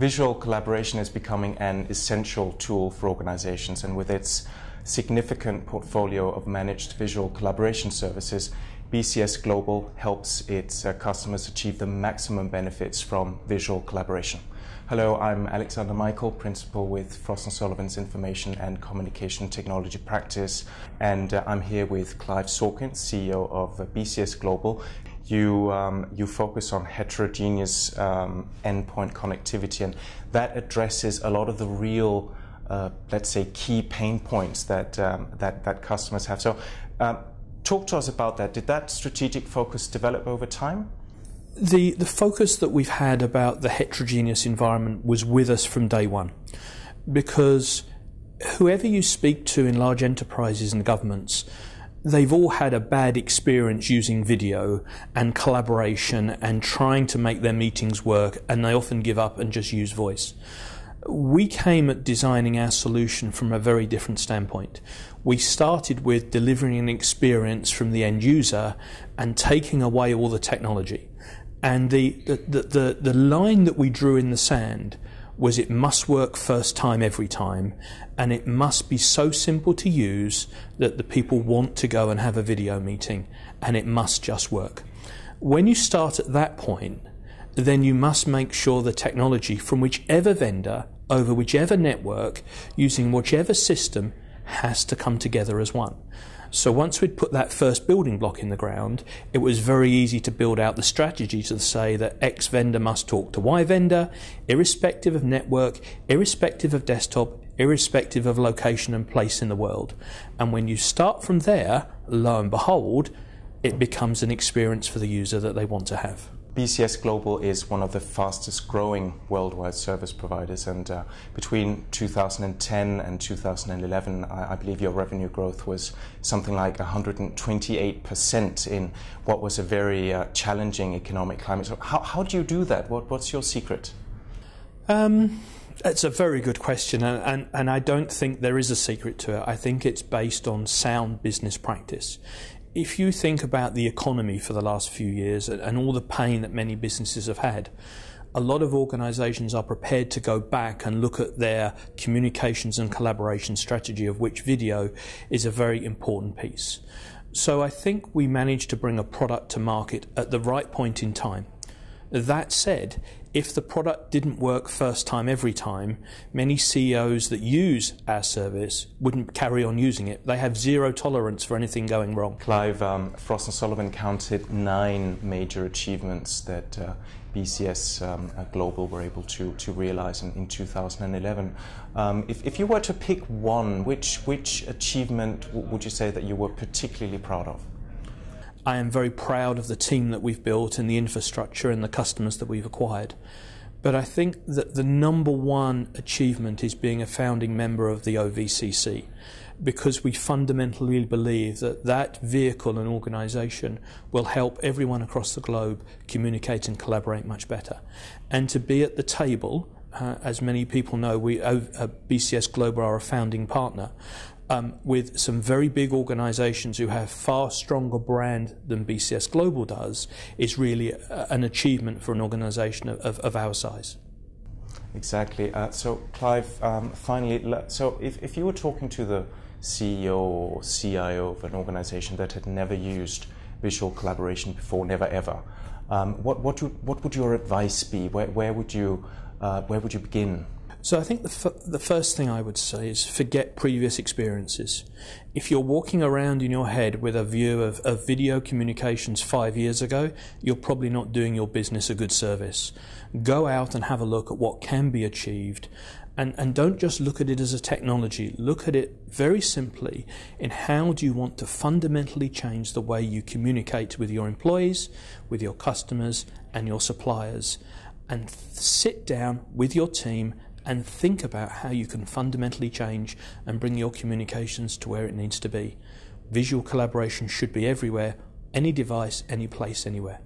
Visual collaboration is becoming an essential tool for organizations, and with its significant portfolio of managed visual collaboration services, BCS Global helps its customers achieve the maximum benefits from visual collaboration. Hello, I'm Alexander Michael, Principal with Frost & Sullivan's Information and Communication Technology Practice, and I'm here with Clive Sawkins, CEO of BCS Global. You focus on heterogeneous endpoint connectivity, and that addresses a lot of the real, let's say, key pain points that customers have. So, talk to us about that. Did that strategic focus develop over time? The focus that we've had about the heterogeneous environment was with us from day one, because whoever you speak to in large enterprises and governments, they've all had a bad experience using video and collaboration and trying to make their meetings work, and they often give up and just use voice. We came at designing our solution from a very different standpoint. We started with delivering an experience from the end user and taking away all the technology. And the line that we drew in the sand was it must work first time every time, and it must be so simple to use that the people want to go and have a video meeting, and it must just work. When you start at that point, then you must make sure the technology from whichever vendor, over whichever network, using whichever system, has to come together as one. So once we'd put that first building block in the ground, it was very easy to build out the strategy to say that X vendor must talk to Y vendor, irrespective of network, irrespective of desktop, irrespective of location and place in the world. And when you start from there, lo and behold, it becomes an experience for the user that they want to have. BCS Global is one of the fastest growing worldwide service providers, and between 2010 and 2011, I believe your revenue growth was something like 128% in what was a very challenging economic climate. So how do you do that? What's your secret? It's a very good question, and I don't think there is a secret to it. I think it's based on sound business practice. If you think about the economy for the last few years and all the pain that many businesses have had, a lot of organisations are prepared to go back and look at their communications and collaboration strategy, of which video is a very important piece. So I think we managed to bring a product to market at the right point in time. That said, if the product didn't work first time every time, many CEOs that use our service wouldn't carry on using it. They have zero tolerance for anything going wrong. Clive, Frost & Sullivan counted 9 major achievements that BCS Global were able to realize in 2011. If you were to pick one, which achievement would you say that you were particularly proud of? I am very proud of the team that we've built and the infrastructure and the customers that we've acquired. But I think that the number one achievement is being a founding member of the OVCC, because we fundamentally believe that that vehicle and organisation will help everyone across the globe communicate and collaborate much better. And to be at the table, as many people know, BCS Global are a founding partner, with some very big organisations who have far stronger brand than BCS Global does, is really an achievement for an organisation of our size. Exactly. So Clive, finally, so if you were talking to the CEO or CIO of an organisation that had never used visual collaboration before, never ever, what would your advice be? Where would you begin? So I think the first thing I would say is forget previous experiences. If you're walking around in your head with a view of video communications 5 years ago, you're probably not doing your business a good service. Go out and have a look at what can be achieved, and don't just look at it as a technology. Look at it very simply in how do you want to fundamentally change the way you communicate with your employees, with your customers and your suppliers, and sit down with your team and think about how you can fundamentally change and bring your communications to where it needs to be. Visual collaboration should be everywhere, any device, any place, anywhere.